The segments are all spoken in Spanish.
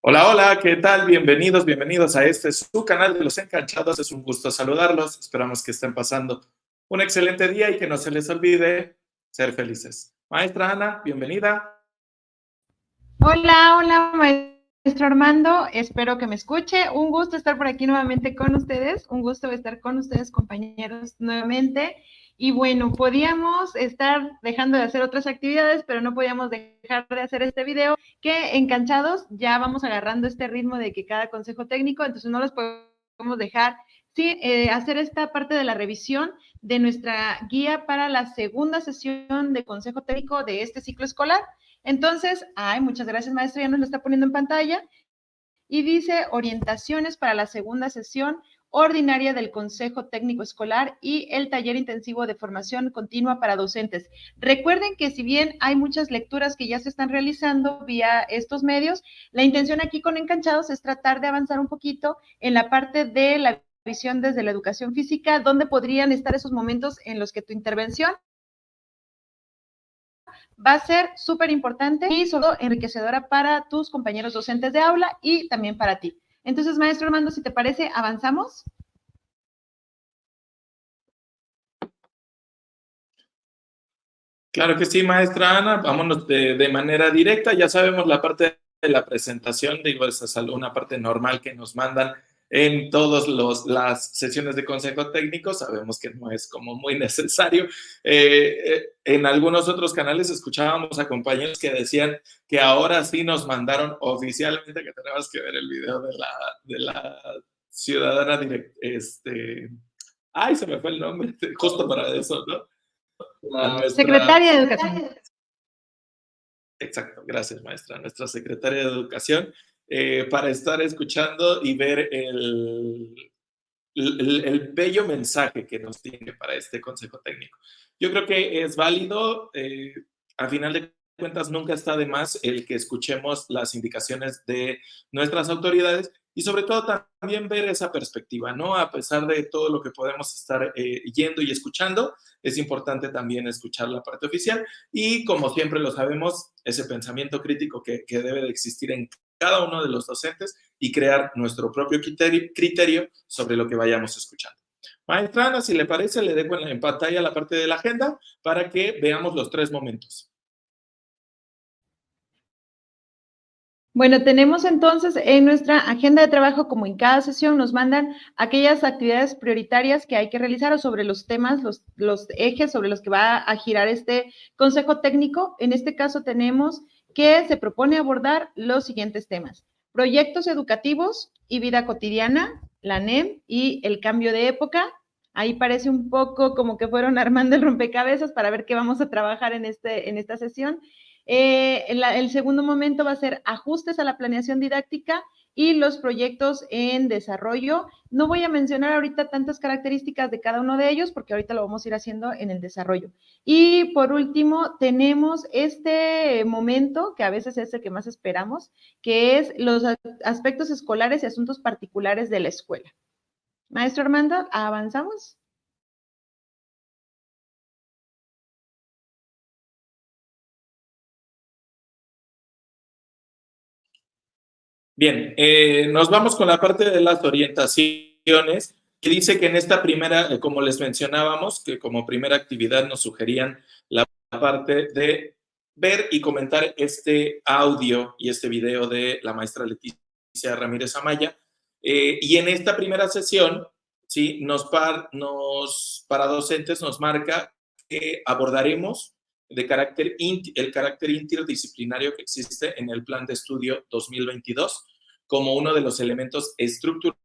Hola, hola, ¿qué tal? Bienvenidos, bienvenidos a su canal de Los Encanchados. Es un gusto saludarlos. Esperamos que estén pasando un excelente día y que no se les olvide ser felices. Maestra Ana, bienvenida. Hola, hola, maestro Armando. Espero que me escuche. Un gusto estar por aquí nuevamente con ustedes. Un gusto estar con ustedes, compañeros, nuevamente. Y bueno, podíamos estar dejando de hacer otras actividades, pero no podíamos dejar de hacer este video, que enganchados ya vamos agarrando este ritmo de que cada consejo técnico, entonces no los podemos dejar sin hacer esta parte de la revisión de nuestra guía para la segunda sesión de consejo técnico de este ciclo escolar. Entonces, muchas gracias, maestra, ya nos lo está poniendo en pantalla. Y dice orientaciones para la segunda sesión ordinaria del Consejo Técnico Escolar y el taller intensivo de formación continua para docentes. Recuerden que si bien hay muchas lecturas que ya se están realizando vía estos medios, la intención aquí con Enganchados es tratar de avanzar un poquito en la parte de la visión desde la educación física, donde podrían estar esos momentos en los que tu intervención va a ser súper importante y sobre todo enriquecedora para tus compañeros docentes de aula y también para ti. Entonces, maestro Armando, si te parece, ¿avanzamos? Claro que sí, maestra Ana. Vámonos de manera directa. Ya sabemos la parte de la presentación, digo, esa es una parte normal que nos mandan en todas las sesiones de consejo técnico. Sabemos que no es como muy necesario. En algunos otros canales escuchábamos a compañeros que decían que ahora sí nos mandaron oficialmente que tenemos que ver el video de la ciudadana ay, se me fue el nombre, justo para eso, ¿no? A nuestra Secretaria de Educación. Exacto, gracias maestra, nuestra secretaria de Educación, para estar escuchando y ver el bello mensaje que nos tiene para este consejo técnico. Yo creo que es válido, a final de cuentas nunca está de más el que escuchemos las indicaciones de nuestras autoridades y sobre todo también ver esa perspectiva, ¿no? A pesar de todo lo que podemos estar yendo y escuchando, es importante también escuchar la parte oficial y como siempre lo sabemos, ese pensamiento crítico que debe de existir en cada uno de los docentes y crear nuestro propio criterio sobre lo que vayamos escuchando. Maestra Ana, si le parece, le dejo en pantalla la parte de la agenda para que veamos los 3 momentos. Bueno, tenemos entonces en nuestra agenda de trabajo, como en cada sesión, nos mandan aquellas actividades prioritarias que hay que realizar o sobre los temas, los ejes sobre los que va a girar este consejo técnico. En este caso tenemos que se propone abordar los siguientes temas: proyectos educativos y vida cotidiana, la NEM y el cambio de época. Ahí parece un poco como que fueron armando el rompecabezas para ver qué vamos a trabajar en esta sesión. El segundo momento va a ser ajustes a la planeación didáctica y los proyectos en desarrollo. No voy a mencionar ahorita tantas características de cada uno de ellos porque ahorita lo vamos a ir haciendo en el desarrollo. Y por último, tenemos este momento que a veces es el que más esperamos, que es los aspectos escolares y asuntos particulares de la escuela. Maestro Armando, ¿avanzamos? Bien, nos vamos con la parte de las orientaciones, que dice que en esta primera, como les mencionábamos, que como primera actividad nos sugerían la parte de ver y comentar este audio y este video de la maestra Leticia Ramírez Amaya. Y en esta primera sesión, ¿sí? Para docentes nos marca que abordaremos el carácter interdisciplinario que existe en el Plan de Estudio 2022, como uno de los elementos estructurales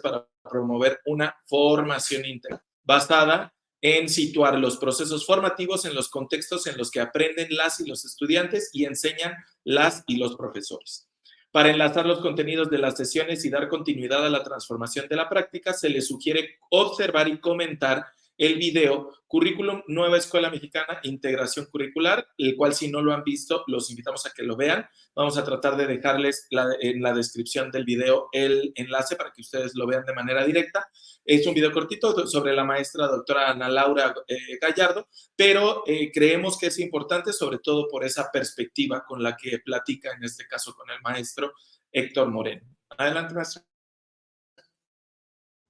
para promover una formación integral, basada en situar los procesos formativos en los contextos en los que aprenden las y los estudiantes y enseñan las y los profesores. Para enlazar los contenidos de las sesiones y dar continuidad a la transformación de la práctica, se les sugiere observar y comentar el video Currículum Nueva Escuela Mexicana, Integración Curricular, el cual si no lo han visto, los invitamos a que lo vean. Vamos a tratar de dejarles en la descripción del video el enlace para que ustedes lo vean de manera directa. Es un video cortito sobre la maestra doctora Ana Laura Gallardo, pero creemos que es importante, sobre todo por esa perspectiva con la que platica, en este caso con el maestro Héctor Moreno. Adelante, maestra.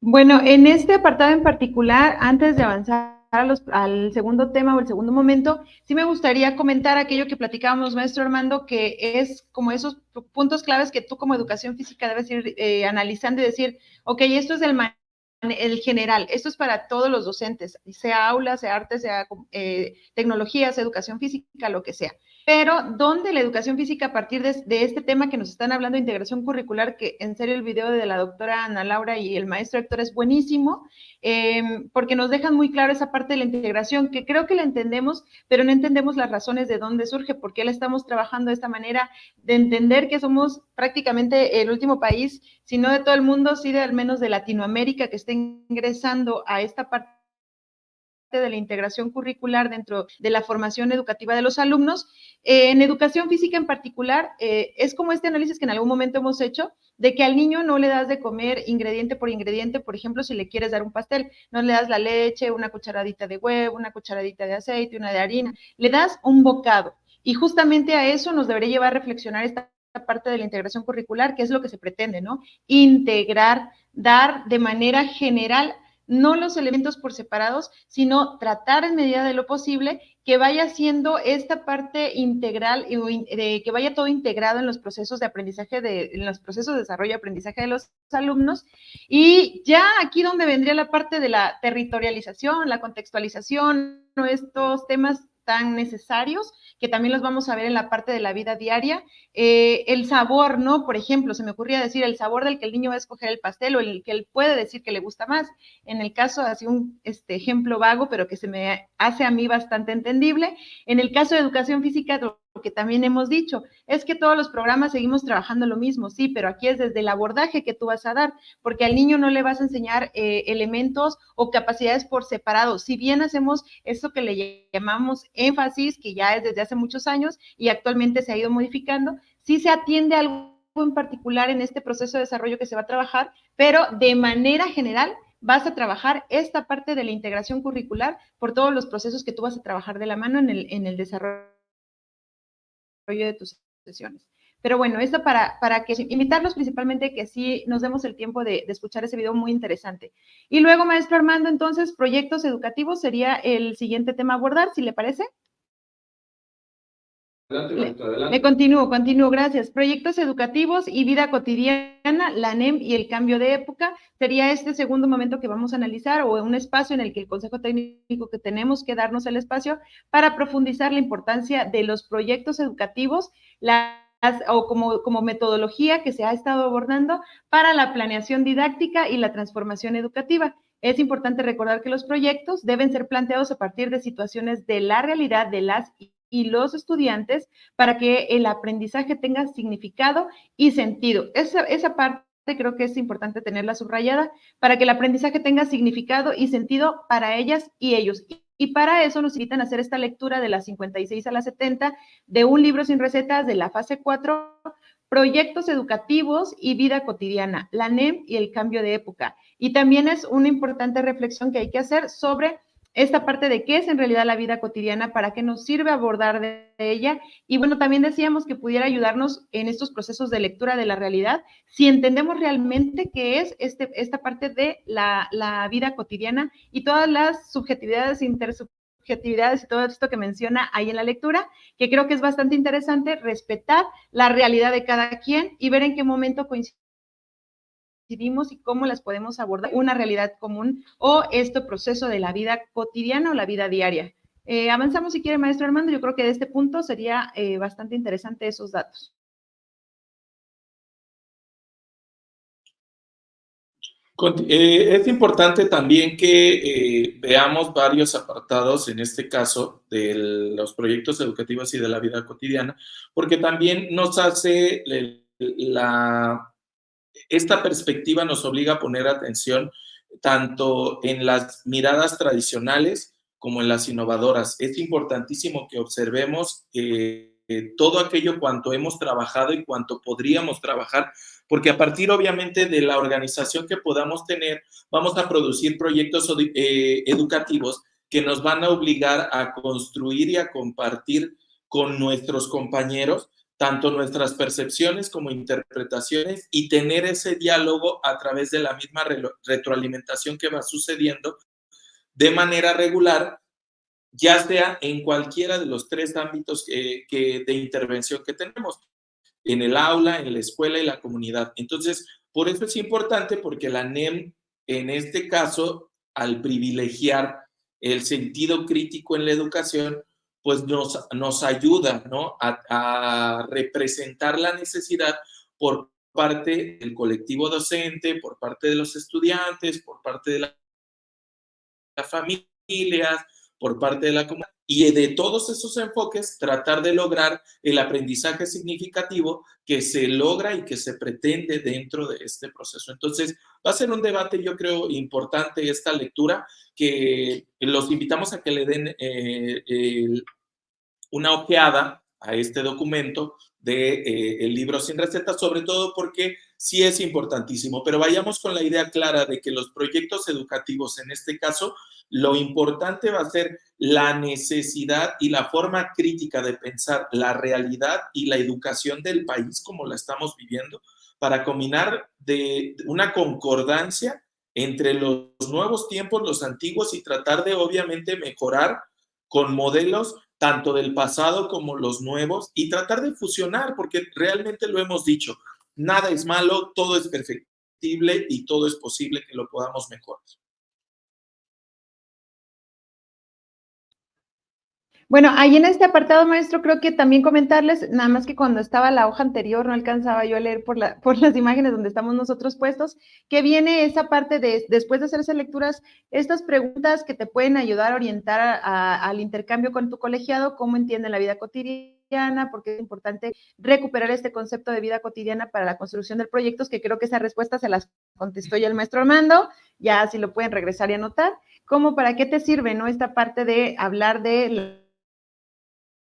Bueno, en este apartado en particular, antes de avanzar al segundo tema o el segundo momento, sí me gustaría comentar aquello que platicábamos, maestro Armando, que es como esos puntos claves que tú como educación física debes ir analizando y decir, ok, esto es el general, esto es para todos los docentes, sea aula, sea arte, sea tecnologías, educación física, lo que sea. Pero ¿dónde la educación física a partir de este tema que nos están hablando de integración curricular, que en serio el video de la doctora Ana Laura y el maestro Héctor es buenísimo, porque nos dejan muy claro esa parte de la integración, que creo que la entendemos, pero no entendemos las razones de dónde surge, por qué la estamos trabajando de esta manera, de entender que somos prácticamente el último país, si no de todo el mundo, sí de al menos de Latinoamérica, que está ingresando a esta parte de la integración curricular dentro de la formación educativa de los alumnos. En educación física en particular, es como este análisis que en algún momento hemos hecho, de que al niño no le das de comer ingrediente por ingrediente, por ejemplo, si le quieres dar un pastel, no le das la leche, una cucharadita de huevo, una cucharadita de aceite, una de harina, le das un bocado. Y justamente a eso nos debería llevar a reflexionar esta parte de la integración curricular, que es lo que se pretende, ¿no? Integrar, dar de manera general no los elementos por separados, sino tratar en medida de lo posible que vaya siendo esta parte integral, que vaya todo integrado en los procesos de aprendizaje, en los procesos de desarrollo y aprendizaje de los alumnos. Y ya aquí donde vendría la parte de la territorialización, la contextualización, estos temas tan necesarios, que también los vamos a ver en la parte de la vida diaria. El sabor, ¿no? Por ejemplo, se me ocurría decir el sabor del que el niño va a escoger el pastel o el que él puede decir que le gusta más. En el caso, así un ejemplo vago, pero que se me hace a mí bastante entendible. En el caso de educación física, lo que también hemos dicho, es que todos los programas seguimos trabajando lo mismo, sí, pero aquí es desde el abordaje que tú vas a dar, porque al niño no le vas a enseñar elementos o capacidades por separado. Si bien hacemos eso que le llamamos énfasis, que ya es desde hace muchos años y actualmente se ha ido modificando, sí se atiende a algo en particular en este proceso de desarrollo que se va a trabajar, pero de manera general vas a trabajar esta parte de la integración curricular por todos los procesos que tú vas a trabajar de la mano en el desarrollo de tus sesiones. Pero bueno, esto para que invitarlos principalmente que sí nos demos el tiempo de escuchar ese video muy interesante. Y luego, maestro Armando, entonces, proyectos educativos sería el siguiente tema a abordar, si le parece. Adelante. Continúo, gracias. Proyectos educativos y vida cotidiana, la NEM y el cambio de época, sería este segundo momento que vamos a analizar, o un espacio en el que el Consejo Técnico que tenemos que darnos el espacio para profundizar la importancia de los proyectos educativos, o como metodología que se ha estado abordando para la planeación didáctica y la transformación educativa. Es importante recordar que los proyectos deben ser planteados a partir de situaciones de la realidad de las y los estudiantes para que el aprendizaje tenga significado y sentido. Esa parte creo que es importante tenerla subrayada, para que el aprendizaje tenga significado y sentido para ellas y ellos. Y para eso nos invitan a hacer esta lectura de las 56 a las 70 de un libro sin recetas de la fase 4, proyectos educativos y vida cotidiana, la NEM y el cambio de época. Y también es una importante reflexión que hay que hacer sobre esta parte de qué es en realidad la vida cotidiana, para qué nos sirve abordar de ella. Y bueno, también decíamos que pudiera ayudarnos en estos procesos de lectura de la realidad, si entendemos realmente qué es esta parte de la vida cotidiana y todas las subjetividades, intersubjetividades y todo esto que menciona ahí en la lectura, que creo que es bastante interesante respetar la realidad de cada quien y ver en qué momento coincide y cómo las podemos abordar, una realidad común o este proceso de la vida cotidiana o la vida diaria. Avanzamos si quiere, maestro Armando. Yo creo que de este punto sería bastante interesante esos datos. Es importante también que veamos varios apartados, en este caso, de los proyectos educativos y de la vida cotidiana, porque también nos hace esta perspectiva nos obliga a poner atención tanto en las miradas tradicionales como en las innovadoras. Es importantísimo que observemos todo aquello cuanto hemos trabajado y cuanto podríamos trabajar, porque a partir obviamente de la organización que podamos tener, vamos a producir proyectos educativos que nos van a obligar a construir y a compartir con nuestros compañeros tanto nuestras percepciones como interpretaciones y tener ese diálogo a través de la misma retroalimentación que va sucediendo de manera regular, ya sea en cualquiera de los tres ámbitos de intervención que tenemos, en el aula, en la escuela y la comunidad. Entonces, por eso es importante, porque la NEM, en este caso, al privilegiar el sentido crítico en la educación, pues nos ayuda, ¿no?, a representar la necesidad por parte del colectivo docente, por parte de los estudiantes, por parte de las familias, por parte de la comunidad, y de todos esos enfoques tratar de lograr el aprendizaje significativo que se logra y que se pretende dentro de este proceso. Entonces, va a ser un debate, yo creo, importante esta lectura, que los invitamos a que le den una ojeada a este documento de el libro sin receta, sobre todo porque sí es importantísimo, pero vayamos con la idea clara de que los proyectos educativos, en este caso, lo importante va a ser la necesidad y la forma crítica de pensar la realidad y la educación del país como la estamos viviendo, para combinar de una concordancia entre los nuevos tiempos, los antiguos, y tratar de obviamente mejorar con modelos tanto del pasado como los nuevos, y tratar de fusionar, porque realmente lo hemos dicho, nada es malo, todo es perfectible y todo es posible que lo podamos mejorar. Bueno, ahí en este apartado, maestro, creo que también comentarles, nada más que cuando estaba la hoja anterior no alcanzaba yo a leer por las imágenes donde estamos nosotros puestos, que viene esa parte de, después de hacer esas lecturas, estas preguntas que te pueden ayudar a orientar al intercambio con tu colegiado, cómo entienden la vida cotidiana, porque es importante recuperar este concepto de vida cotidiana para la construcción de proyectos, que creo que esa respuesta se las contestó ya el maestro Armando, ya si lo pueden regresar y anotar, como para qué te sirve, ¿no? Esta parte de hablar de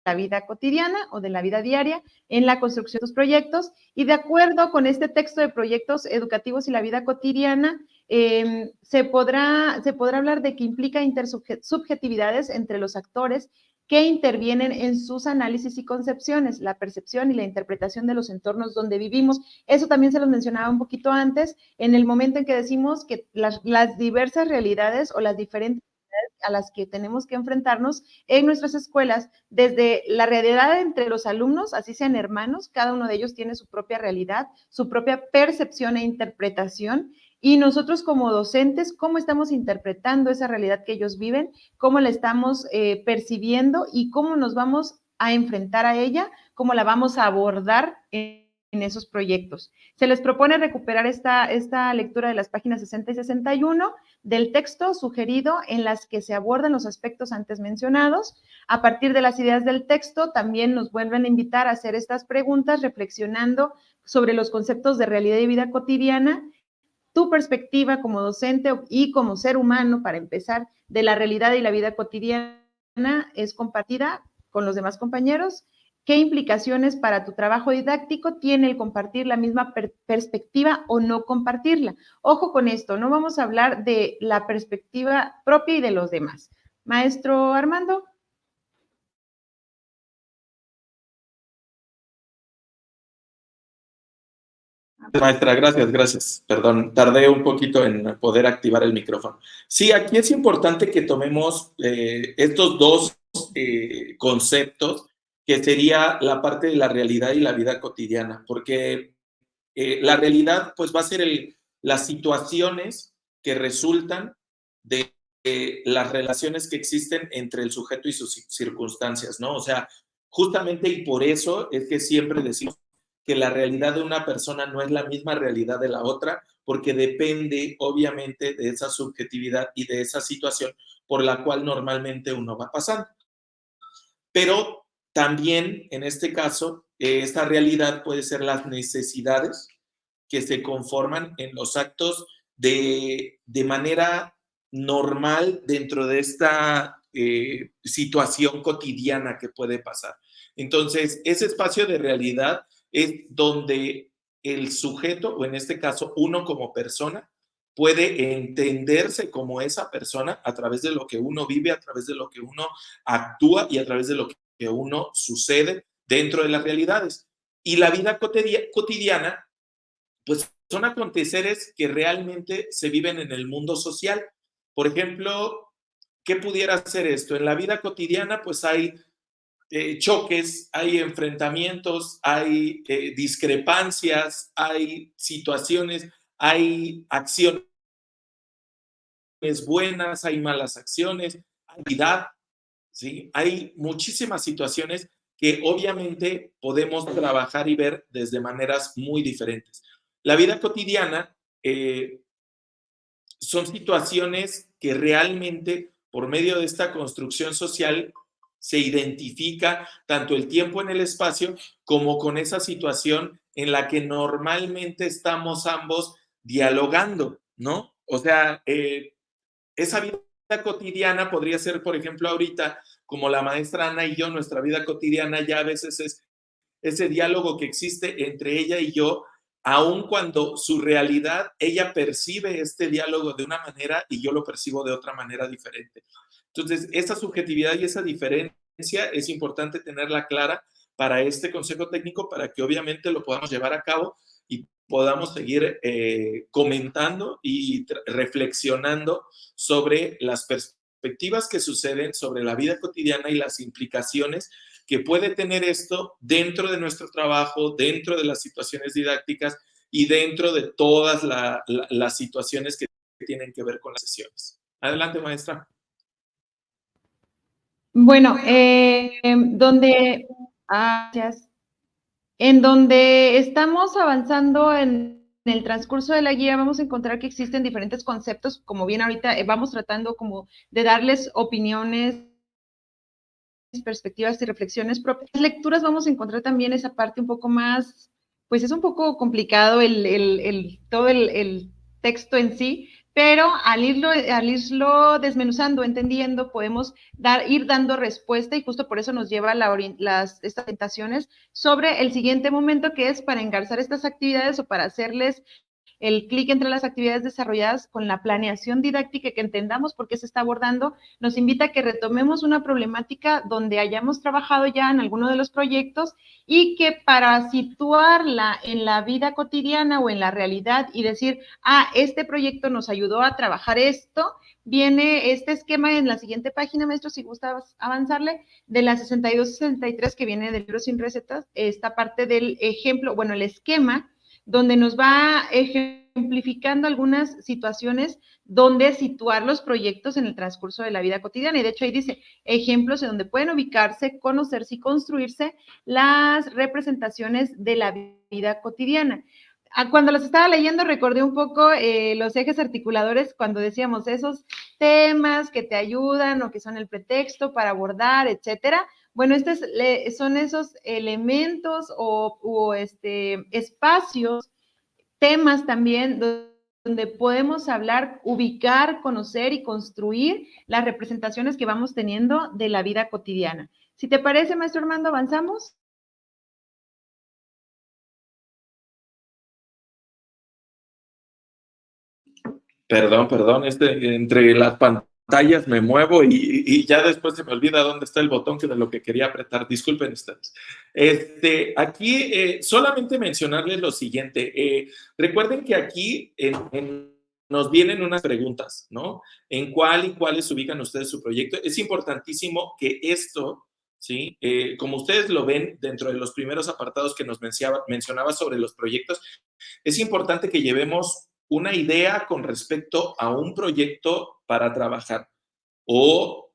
la vida cotidiana o de la vida diaria en la construcción de tus proyectos, y de acuerdo con este texto de proyectos educativos y la vida cotidiana, se podrá hablar de que implica intersubjetividades entre los actores que intervienen en sus análisis y concepciones, la percepción y la interpretación de los entornos donde vivimos. Eso también se los mencionaba un poquito antes, en el momento en que decimos que las diversas realidades o las diferentes a las que tenemos que enfrentarnos en nuestras escuelas, desde la realidad entre los alumnos, así sean hermanos, cada uno de ellos tiene su propia realidad, su propia percepción e interpretación, y nosotros como docentes, cómo estamos interpretando esa realidad que ellos viven, cómo la estamos percibiendo y cómo nos vamos a enfrentar a ella, cómo la vamos a abordar en esos proyectos. Se les propone recuperar esta lectura de las páginas 60 y 61 del texto sugerido, en las que se abordan los aspectos antes mencionados. A partir de las ideas del texto, también nos vuelven a invitar a hacer estas preguntas, reflexionando sobre los conceptos de realidad y vida cotidiana, tu perspectiva como docente y como ser humano, para empezar, de la realidad y la vida cotidiana es compartida con los demás compañeros. ¿Qué implicaciones para tu trabajo didáctico tiene el compartir la misma perspectiva o no compartirla? Ojo con esto, no vamos a hablar de la perspectiva propia y de los demás. Maestro Armando. Maestra, gracias. Perdón, tardé un poquito en poder activar el micrófono. Sí, aquí es importante que tomemos estos dos conceptos, que sería la parte de la realidad y la vida cotidiana, porque la realidad pues va a ser las situaciones que resultan de las relaciones que existen entre el sujeto y sus circunstancias, ¿no? O sea, justamente, y por eso es que siempre decimos que la realidad de una persona no es la misma realidad de la otra, porque depende obviamente de esa subjetividad y de esa situación por la cual normalmente uno va pasando. Pero también en este caso, esta realidad puede ser las necesidades que se conforman en los actos de manera normal dentro de esta situación cotidiana que puede pasar. Entonces, ese espacio de realidad es donde el sujeto, o en este caso uno como persona, puede entenderse como esa persona a través de lo que uno vive, a través de lo que uno actúa y a través de lo que uno sucede dentro de las realidades. Y la vida cotidiana, pues son aconteceres que realmente se viven en el mundo social. Por ejemplo, ¿qué pudiera ser esto? En la vida cotidiana, pues hay choques, hay enfrentamientos, hay discrepancias, hay situaciones, hay acciones buenas, hay malas acciones, hay vida, ¿sí? Hay muchísimas situaciones que obviamente podemos trabajar y ver desde maneras muy diferentes. La vida cotidiana son situaciones que realmente por medio de esta construcción social se identifica tanto el tiempo en el espacio como con esa situación en la que normalmente estamos ambos dialogando, ¿no? O sea, esa vida cotidiana podría ser, por ejemplo, ahorita, como la maestra Ana y yo, nuestra vida cotidiana ya a veces es ese diálogo que existe entre ella y yo, aun cuando su realidad, ella percibe este diálogo de una manera y yo lo percibo de otra manera diferente. Entonces, esa subjetividad y esa diferencia es importante tenerla clara para este consejo técnico, para que obviamente lo podamos llevar a cabo y podamos seguir comentando y reflexionando sobre las perspectivas que suceden sobre la vida cotidiana y las implicaciones que puede tener esto dentro de nuestro trabajo, dentro de las situaciones didácticas y dentro de todas las situaciones que tienen que ver con las sesiones. Adelante, maestra. Bueno, gracias. En donde estamos avanzando en el transcurso de la guía, vamos a encontrar que existen diferentes conceptos, como bien ahorita vamos tratando como de darles opiniones, perspectivas y reflexiones propias. Las lecturas vamos a encontrar también esa parte un poco más, pues es un poco complicado todo el texto en sí, pero al irlo desmenuzando, entendiendo, podemos ir dando respuesta y justo por eso nos lleva estas orientaciones sobre el siguiente momento, que es para engarzar estas actividades o para hacerles el clic entre las actividades desarrolladas con la planeación didáctica, que entendamos por qué se está abordando, nos invita a que retomemos una problemática donde hayamos trabajado ya en alguno de los proyectos y que para situarla en la vida cotidiana o en la realidad y decir, este proyecto nos ayudó a trabajar esto, viene este esquema en la siguiente página, maestro, si gusta avanzarle, de la 62-63 que viene del libro sin recetas, esta parte del ejemplo, bueno, el esquema, donde nos va ejemplificando algunas situaciones donde situar los proyectos en el transcurso de la vida cotidiana. Y de hecho ahí dice ejemplos en donde pueden ubicarse, conocerse y construirse las representaciones de la vida cotidiana. Cuando los estaba leyendo recordé un poco los ejes articuladores cuando decíamos esos temas que te ayudan o que son el pretexto para abordar, etcétera. Bueno, son esos elementos o espacios, temas también donde podemos hablar, ubicar, conocer y construir las representaciones que vamos teniendo de la vida cotidiana. Si te parece, maestro Armando, ¿avanzamos? Perdón, entre las pantallas me muevo y ya después se me olvida dónde está el botón que de lo que quería apretar. Disculpen ustedes. Aquí solamente mencionarles lo siguiente. Recuerden que aquí nos vienen unas preguntas, ¿no? ¿En cuál y cuáles ubican ustedes su proyecto? Es importantísimo que esto, ¿sí? Como ustedes lo ven dentro de los primeros apartados que nos mencionaba sobre los proyectos, es importante que llevemos una idea con respecto a un proyecto para trabajar o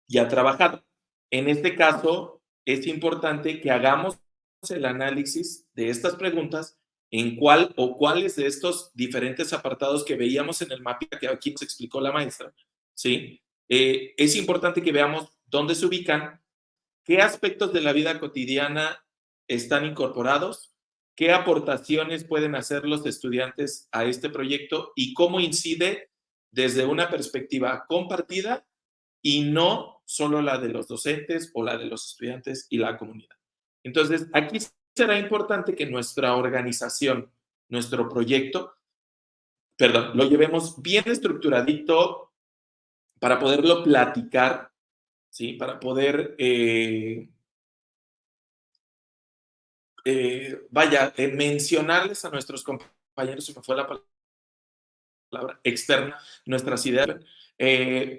ya trabajado. En este caso, es importante que hagamos el análisis de estas preguntas en cuál o cuáles de estos diferentes apartados que veíamos en el mapa que aquí nos explicó la maestra, ¿sí? Es importante que veamos dónde se ubican, qué aspectos de la vida cotidiana están incorporados, qué aportaciones pueden hacer los estudiantes a este proyecto y cómo incide desde una perspectiva compartida y no solo la de los docentes o la de los estudiantes y la comunidad. Entonces, aquí será importante que nuestra organización, nuestro proyecto, lo llevemos bien estructuradito para poderlo platicar, ¿sí? Para poder, mencionarles a nuestros compañeros, si me fue la palabra, externa nuestras ideas,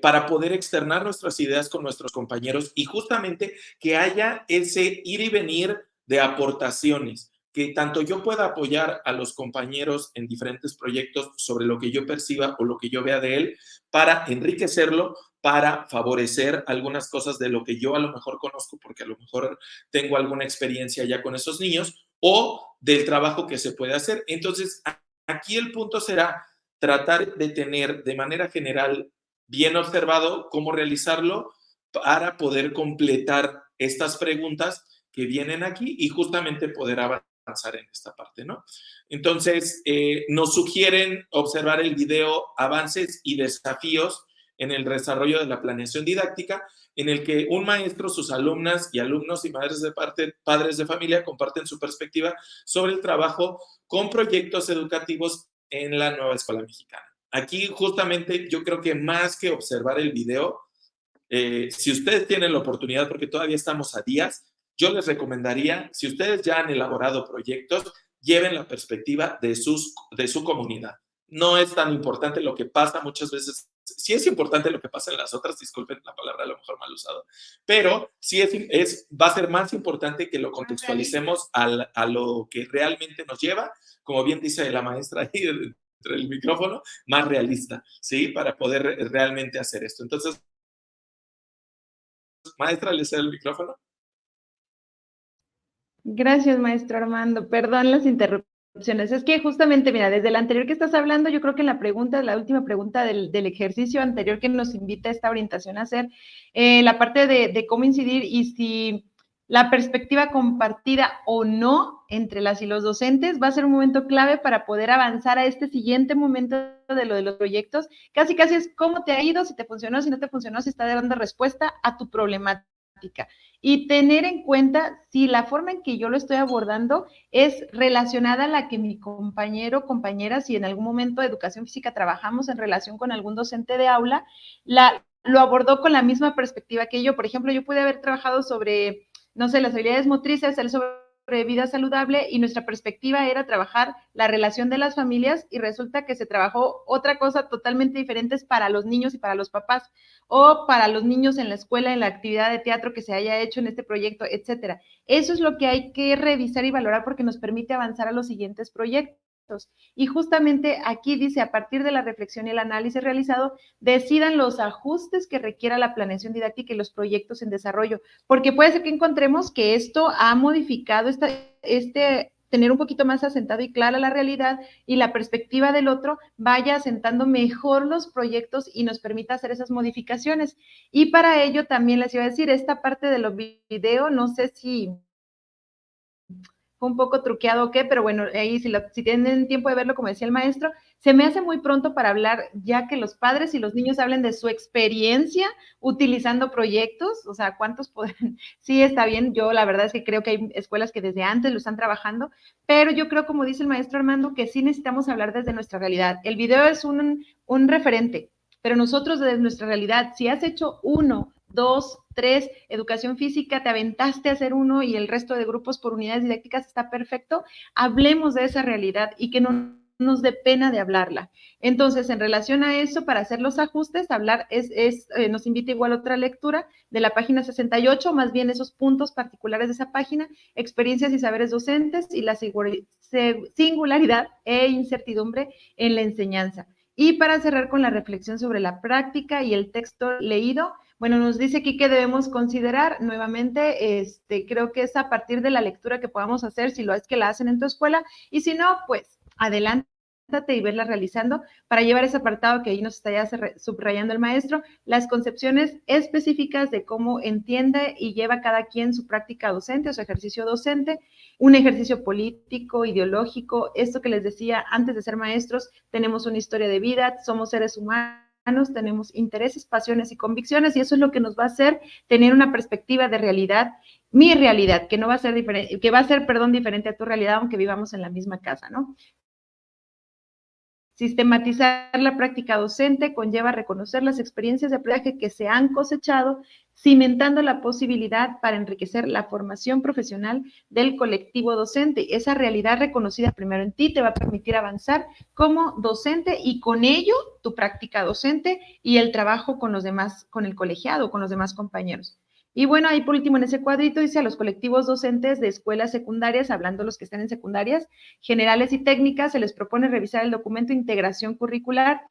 para poder externar nuestras ideas con nuestros compañeros y justamente que haya ese ir y venir de aportaciones, que tanto yo pueda apoyar a los compañeros en diferentes proyectos sobre lo que yo perciba o lo que yo vea de él, para enriquecerlo, para favorecer algunas cosas de lo que yo a lo mejor conozco, porque a lo mejor tengo alguna experiencia ya con esos niños, o del trabajo que se puede hacer. Entonces, aquí el punto será tratar de tener de manera general bien observado cómo realizarlo para poder completar estas preguntas que vienen aquí y justamente poder avanzar en esta parte, ¿no? Entonces, nos sugieren observar el video Avances y desafíos en el desarrollo de la planeación didáctica, en el que un maestro, sus alumnas y alumnos y padres de familia comparten su perspectiva sobre el trabajo con proyectos educativos en la nueva escuela mexicana. Aquí justamente yo creo que más que observar el video, si ustedes tienen la oportunidad, porque todavía estamos a días, yo les recomendaría, si ustedes ya han elaborado proyectos, lleven la perspectiva de su comunidad. No es tan importante lo que pasa muchas veces, sí es importante lo que pasa en las otras, disculpen la palabra a lo mejor mal usado, pero sí va a ser más importante que lo contextualicemos a lo que realmente nos lleva, como bien dice la maestra ahí entre el micrófono, más realista, ¿sí? Para poder realmente hacer esto. Entonces, maestra, ¿le cedo el micrófono? Gracias, maestro Armando. Perdón las interrupciones. Es que justamente, mira, desde la anterior que estás hablando, yo creo que en la última pregunta del ejercicio anterior que nos invita a esta orientación a hacer, la parte de cómo incidir y si la perspectiva compartida o no entre las y los docentes va a ser un momento clave para poder avanzar a este siguiente momento de lo de los proyectos. Casi, casi es cómo te ha ido, si te funcionó, si no te funcionó, si está dando respuesta a tu problemática. Y tener en cuenta si la forma en que yo lo estoy abordando es relacionada a la que mi compañero o compañera, si en algún momento de educación física trabajamos en relación con algún docente de aula, lo abordó con la misma perspectiva que yo. Por ejemplo, yo pude haber trabajado sobre, no sé, las habilidades motrices, el sobre vida saludable, y nuestra perspectiva era trabajar la relación de las familias, y resulta que se trabajó otra cosa totalmente diferente para los niños y para los papás, o para los niños en la escuela, en la actividad de teatro que se haya hecho en este proyecto, etcétera. Eso es lo que hay que revisar y valorar porque nos permite avanzar a los siguientes proyectos. Y justamente aquí dice, a partir de la reflexión y el análisis realizado, decidan los ajustes que requiera la planeación didáctica y los proyectos en desarrollo, porque puede ser que encontremos que esto ha modificado tener un poquito más asentado y clara la realidad, y la perspectiva del otro vaya asentando mejor los proyectos y nos permita hacer esas modificaciones. Y para ello también les iba a decir, esta parte de los videos, no sé si fue un poco truqueado o qué, pero bueno, ahí si tienen tiempo de verlo, como decía el maestro, se me hace muy pronto para hablar, ya que los padres y los niños hablen de su experiencia utilizando proyectos, o sea, cuántos pueden, sí está bien, yo la verdad es que creo que hay escuelas que desde antes lo están trabajando, pero yo creo, como dice el maestro Armando, que sí necesitamos hablar desde nuestra realidad. El video es un referente, pero nosotros desde nuestra realidad, si has hecho 1, 2, 3, educación física, te aventaste a hacer uno y el resto de grupos por unidades didácticas, está perfecto, hablemos de esa realidad y que no nos dé pena de hablarla. Entonces, en relación a eso, para hacer los ajustes, hablar nos invita igual otra lectura de la página 68, más bien esos puntos particulares de esa página, experiencias y saberes docentes y la singularidad e incertidumbre en la enseñanza. Y para cerrar con la reflexión sobre la práctica y el texto leído, Bueno, nos dice aquí que debemos considerar nuevamente, creo que es a partir de la lectura que podamos hacer, si lo es que la hacen en tu escuela, y si no, pues adelante y verla realizando para llevar ese apartado que ahí nos está ya subrayando el maestro, las concepciones específicas de cómo entiende y lleva cada quien su práctica docente o su ejercicio docente, un ejercicio político, ideológico, esto que les decía, antes de ser maestros, tenemos una historia de vida, somos seres humanos, tenemos intereses, pasiones y convicciones, y eso es lo que nos va a hacer tener una perspectiva de realidad, mi realidad, que no va a ser diferente, que va a ser, perdón, diferente a tu realidad, aunque vivamos en la misma casa, ¿no? Sistematizar la práctica docente conlleva reconocer las experiencias de aprendizaje que se han cosechado, cimentando la posibilidad para enriquecer la formación profesional del colectivo docente. Esa realidad reconocida primero en ti te va a permitir avanzar como docente y con ello tu práctica docente y el trabajo con los demás, con el colegiado, con los demás compañeros. Y bueno, ahí por último en ese cuadrito dice a los colectivos docentes de escuelas secundarias, hablando los que están en secundarias, generales y técnicas, se les propone revisar el documento de integración curricular,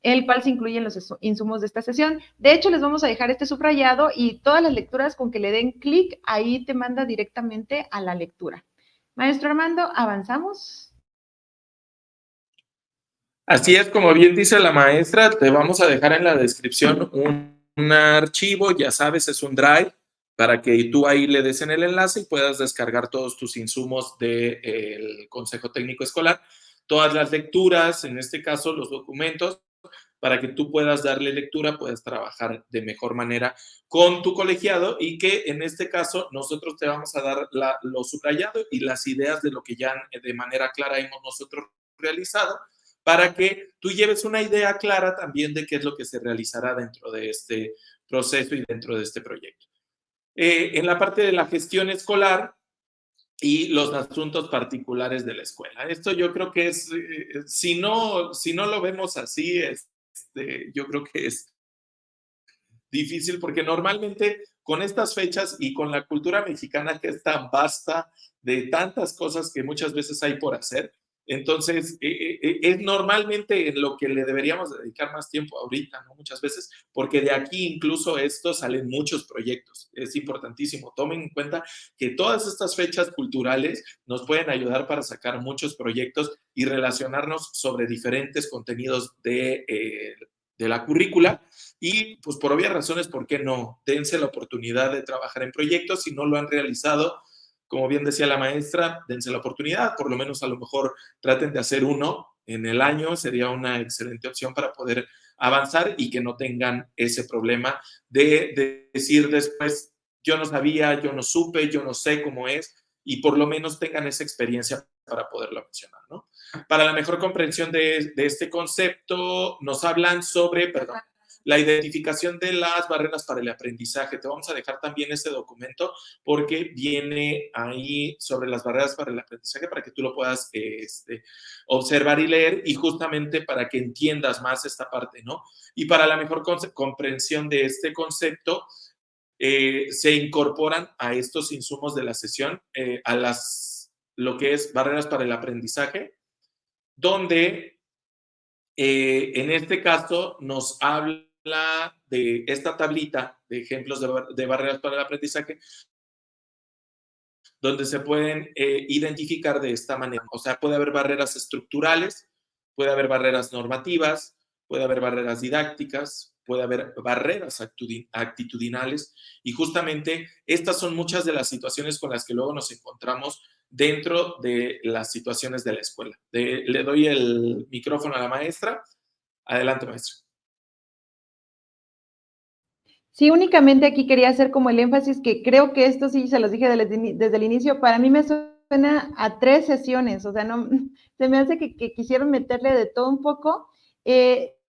el cual se incluyen los insumos de esta sesión. De hecho, les vamos a dejar este subrayado y todas las lecturas con que le den clic, ahí te manda directamente a la lectura. Maestro Armando, ¿avanzamos? Así es, como bien dice la maestra, te vamos a dejar en la descripción un archivo, ya sabes, es un Drive, para que tú ahí le des en el enlace y puedas descargar todos tus insumos del Consejo Técnico Escolar, todas las lecturas, en este caso los documentos, para que tú puedas darle lectura, puedas trabajar de mejor manera con tu colegiado y que en este caso nosotros te vamos a dar lo subrayado y las ideas de lo que ya de manera clara hemos nosotros realizado, para que tú lleves una idea clara también de qué es lo que se realizará dentro de este proceso y dentro de este proyecto. En la parte de la gestión escolar y los asuntos particulares de la escuela. Esto yo creo que es, si no lo vemos así, yo creo que es difícil porque normalmente con estas fechas y con la cultura mexicana que es tan vasta de tantas cosas que muchas veces hay por hacer, entonces es normalmente en lo que le deberíamos dedicar más tiempo ahorita, ¿no? Muchas veces, porque de aquí incluso esto salen muchos proyectos. Es importantísimo. Tomen en cuenta que todas estas fechas culturales nos pueden ayudar para sacar muchos proyectos y relacionarnos sobre diferentes contenidos de la currícula y pues por obvias razones, ¿por qué no? Dense la oportunidad de trabajar en proyectos, si no lo han realizado, como bien decía la maestra, dense la oportunidad, por lo menos a lo mejor traten de hacer uno en el año, sería una excelente opción para poder avanzar y que no tengan ese problema de decir después, yo no sabía, yo no supe, yo no sé cómo es, y por lo menos tengan esa experiencia para poderlo mencionar, ¿no? Para la mejor comprensión de este concepto, nos hablan sobre, perdón, la identificación de las barreras para el aprendizaje. Te vamos a dejar también ese documento porque viene ahí sobre las barreras para el aprendizaje para que tú lo puedas observar y leer y justamente para que entiendas más esta parte, ¿no? Y para la mejor comprensión de este concepto, se incorporan a estos insumos de la sesión, lo que es barreras para el aprendizaje, donde en este caso nos habla de esta tablita de ejemplos de barreras para el aprendizaje, donde se pueden identificar de esta manera. O sea, puede haber barreras estructurales, puede haber barreras normativas, puede haber barreras didácticas, puede haber barreras actitudinales y justamente estas son muchas de las situaciones con las que luego nos encontramos dentro de las situaciones de la escuela. Le doy el micrófono a la maestra. Adelante, maestra. Sí, únicamente aquí quería hacer como el énfasis que creo que esto sí se los dije desde el inicio, para mí me suena a 3 sesiones, o sea, no, se me hace que quisieron meterle de todo un poco.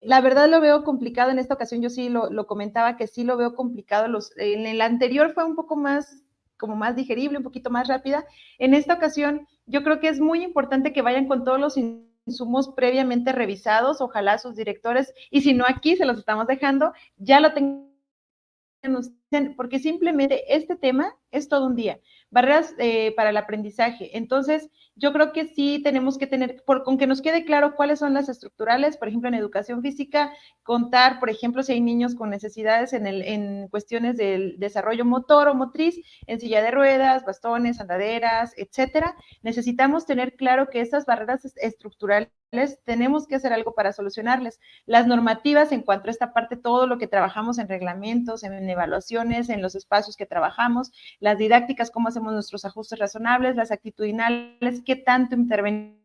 La verdad lo veo complicado en esta ocasión, yo sí lo comentaba que sí lo veo complicado, en el anterior fue un poco más, como más digerible, un poquito más rápida. En esta ocasión yo creo que es muy importante que vayan con todos los insumos previamente revisados, ojalá sus directores, y si no aquí se los estamos dejando, ya lo tengan porque simplemente este tema es todo un día. Barreras para el aprendizaje. Entonces, yo creo que sí tenemos que tener, con que nos quede claro cuáles son las estructurales, por ejemplo, en educación física, contar, por ejemplo, si hay niños con necesidades en cuestiones del desarrollo motor o motriz, en silla de ruedas, bastones, andaderas, etcétera. Necesitamos tener claro que estas barreras estructurales tenemos que hacer algo para solucionarles. Las normativas en cuanto a esta parte, todo lo que trabajamos en reglamentos, en evaluaciones, en los espacios que trabajamos, las didácticas, cómo hacemos nuestros ajustes razonables, las actitudinales, qué tanto intervenimos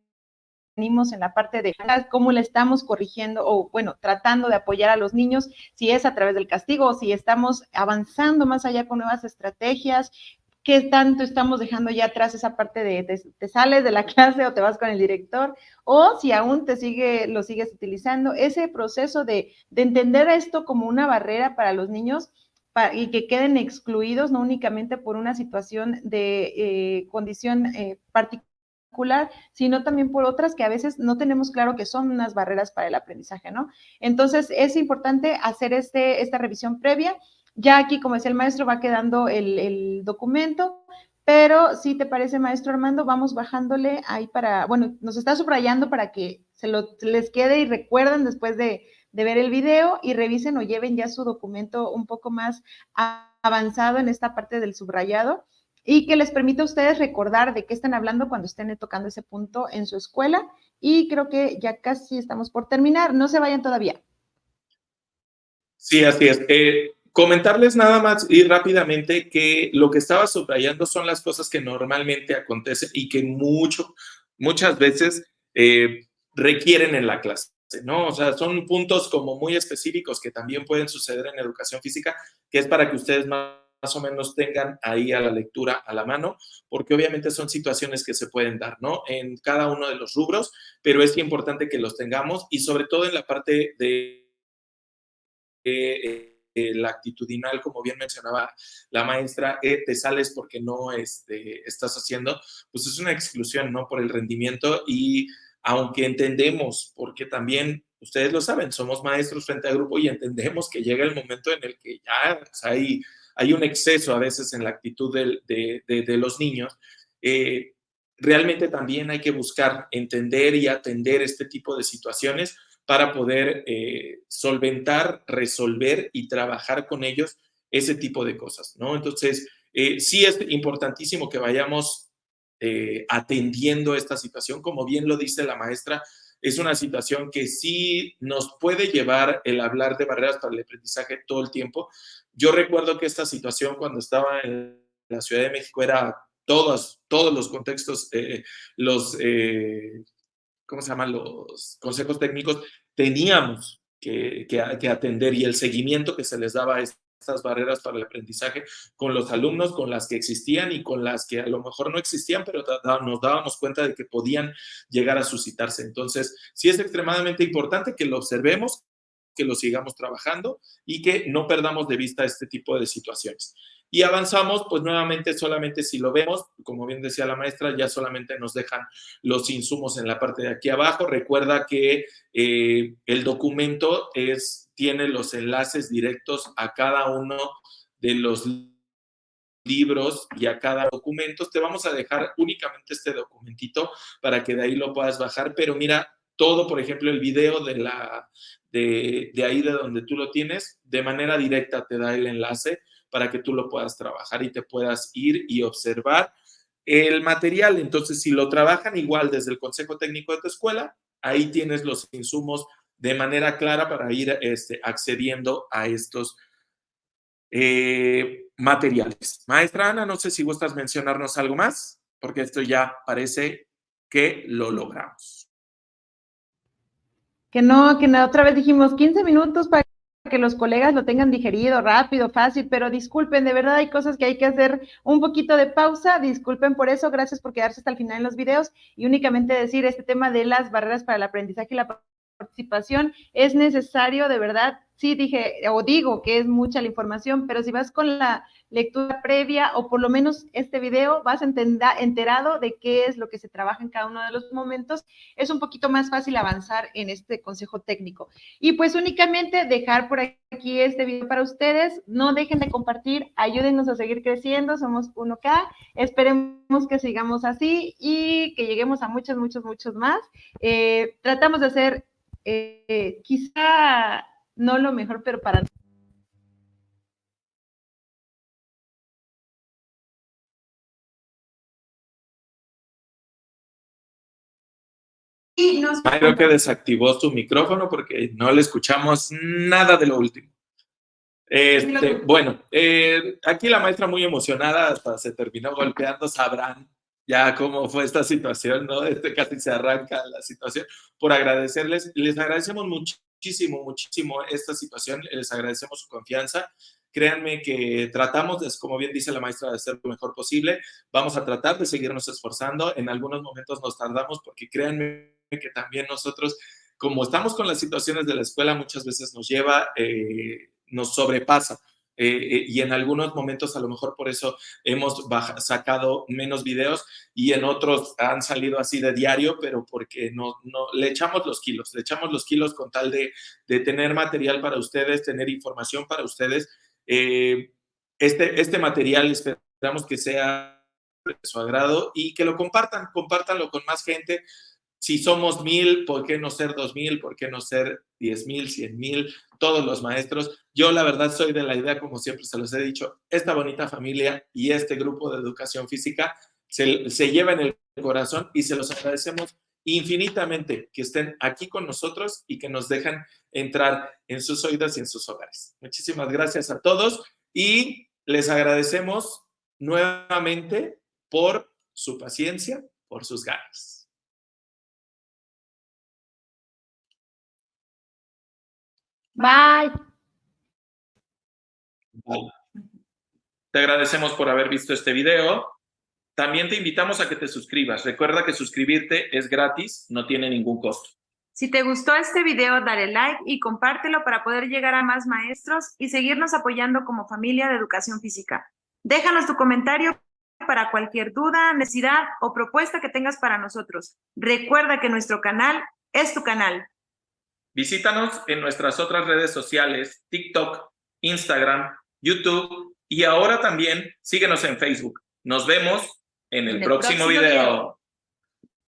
en la parte de cómo le estamos corrigiendo o, bueno, tratando de apoyar a los niños, si es a través del castigo o si estamos avanzando más allá con nuevas estrategias, qué tanto estamos dejando ya atrás esa parte de te sales de la clase o te vas con el director, o si aún lo sigues utilizando, ese proceso de entender esto como una barrera para los niños y que queden excluidos, no únicamente por una situación de condición particular, sino también por otras que a veces no tenemos claro que son unas barreras para el aprendizaje, ¿no? Entonces, es importante hacer esta revisión previa. Ya aquí, como decía el maestro, va quedando el documento, pero si te parece, maestro Armando, vamos bajándole ahí bueno, nos está subrayando para que les quede y recuerden después de ver el video y revisen o lleven ya su documento un poco más avanzado en esta parte del subrayado y que les permita a ustedes recordar de qué están hablando cuando estén tocando ese punto en su escuela. Y creo que ya casi estamos por terminar. No se vayan todavía. Sí, así es. Comentarles nada más y rápidamente que lo que estaba subrayando son las cosas que normalmente acontecen y que muchas veces requieren en la clase, ¿no? O sea, son puntos como muy específicos que también pueden suceder en educación física, que es para que ustedes más o menos tengan ahí a la lectura a la mano, porque obviamente son situaciones que se pueden dar, ¿no? En cada uno de los rubros, pero es importante que los tengamos y sobre todo en la parte de la actitudinal, como bien mencionaba la maestra, te sales porque no estás haciendo, pues es una exclusión, ¿no? Por el rendimiento y aunque entendemos, porque también ustedes lo saben, somos maestros frente a grupo y entendemos que llega el momento en el que ya o sea, hay un exceso a veces en la actitud de los niños. Realmente también hay que buscar entender y atender este tipo de situaciones para poder solventar, resolver y trabajar con ellos ese tipo de cosas, ¿no? Entonces, sí es importantísimo que vayamos atendiendo esta situación, como bien lo dice la maestra, es una situación que sí nos puede llevar el hablar de barreras para el aprendizaje todo el tiempo. Yo recuerdo que esta situación cuando estaba en la Ciudad de México era todos los contextos, ¿cómo se llaman? Los consejos técnicos, teníamos que atender y el seguimiento que se les daba a estas barreras para el aprendizaje con los alumnos, con las que existían y con las que a lo mejor no existían, pero nos dábamos cuenta de que podían llegar a suscitarse. Entonces, sí es extremadamente importante que lo observemos, que lo sigamos trabajando y que no perdamos de vista este tipo de situaciones. Y avanzamos, pues nuevamente, solamente si lo vemos, como bien decía la maestra, ya solamente nos dejan los insumos en la parte de aquí abajo. Recuerda que el documento tiene los enlaces directos a cada uno de los libros y a cada documento. Te vamos a dejar únicamente este documentito para que de ahí lo puedas bajar, pero mira, todo, por ejemplo, el video de ahí de donde tú lo tienes, de manera directa te da el enlace para que tú lo puedas trabajar y te puedas ir y observar el material. Entonces, si lo trabajan igual desde el consejo técnico de tu escuela, ahí tienes los insumos de manera clara para ir accediendo a estos materiales. Maestra Ana, no sé si gustas mencionarnos algo más, porque esto ya parece que lo logramos. Que no, otra vez dijimos 15 minutos para que los colegas lo tengan digerido rápido, fácil, pero disculpen, de verdad hay cosas que hay que hacer un poquito de pausa, disculpen por eso, gracias por quedarse hasta el final en los videos y únicamente decir este tema de las barreras para el aprendizaje y la participación es necesario, de verdad, sí dije o digo que es mucha la información, pero si vas con la lectura previa o por lo menos este video, vas enterado de qué es lo que se trabaja en cada uno de los momentos, es un poquito más fácil avanzar en este consejo técnico. Y pues únicamente dejar por aquí este video para ustedes, no dejen de compartir, ayúdennos a seguir creciendo, somos 1K, esperemos que sigamos así y que lleguemos a muchos más. Tratamos de hacer quizá no lo mejor, pero para Creo que desactivó su micrófono porque no le escuchamos nada de lo último. Bueno, aquí la maestra muy emocionada, hasta se terminó golpeando, sabrán ya cómo fue esta situación, ¿no? Casi se arranca la situación. Por agradecerles, les agradecemos muchísimo esta situación, les agradecemos su confianza. Créanme que tratamos, como bien dice la maestra, de hacer lo mejor posible. Vamos a tratar de seguirnos esforzando. En algunos momentos nos tardamos porque créanme que también nosotros, como estamos con las situaciones de la escuela, muchas veces nos lleva, nos sobrepasa. Y en algunos momentos a lo mejor por eso hemos sacado menos videos y en otros han salido así de diario, pero porque no le echamos los kilos con tal de tener material para ustedes, tener información para ustedes. Este material esperamos que sea de su agrado y que lo compártanlo con más gente. Si somos 1000, ¿por qué no ser 2000? ¿Por qué no ser 10,000, 100,000? Todos los maestros. Yo la verdad soy de la idea, como siempre se los he dicho, esta bonita familia y este grupo de educación física se lleva en el corazón y se los agradecemos infinitamente que estén aquí con nosotros y que nos dejan entrar en sus oídos y en sus hogares. Muchísimas gracias a todos y les agradecemos nuevamente por su paciencia, por sus ganas. Bye. Bye. Te agradecemos por haber visto este video. También te invitamos a que te suscribas. Recuerda que suscribirte es gratis, no tiene ningún costo. Si te gustó este video, dale like y compártelo para poder llegar a más maestros y seguirnos apoyando como familia de educación física. Déjanos tu comentario para cualquier duda, necesidad o propuesta que tengas para nosotros. Recuerda que nuestro canal es tu canal. Visítanos en nuestras otras redes sociales, TikTok, Instagram, YouTube y ahora también síguenos en Facebook. Nos vemos en el próximo video.